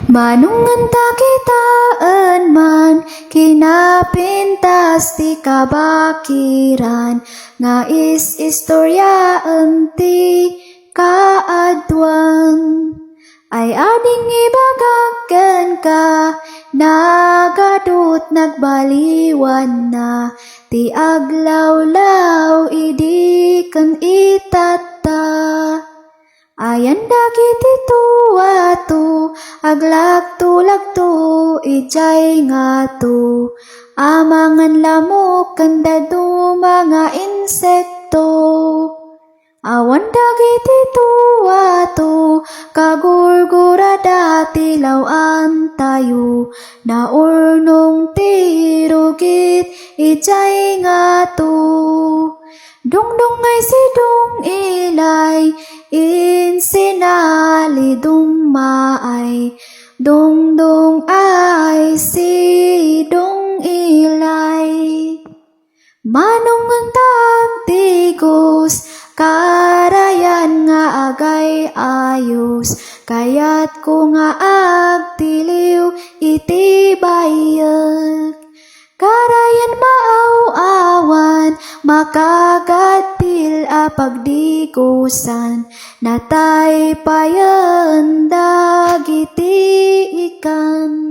Manunganta kitaan man, kinapintas ti kabakiran, nga istorya ti kaadwan. Ay ading ibagagan ka, nagadut nagbaliwan na, ti aglawlaw idi kan itata. Ayan dagiti tuwato, aglagto-lagto, ijay nga to, amangan lamok kandado mga insekto. Awan dagiti tuwato, kagurgurada tilawan tayo, naurnong tirugit, ijay nga to. Dungdung ay si dung ilay, insinali dung maay, dungdung ay si dung ilay. Manong ang tagtigos, karayan nga agay ayos, kayat ko nga agtiliw iti bayag. Karayan maaw-awan, makagatil a pagdigusan, natay payan dagiti ikan.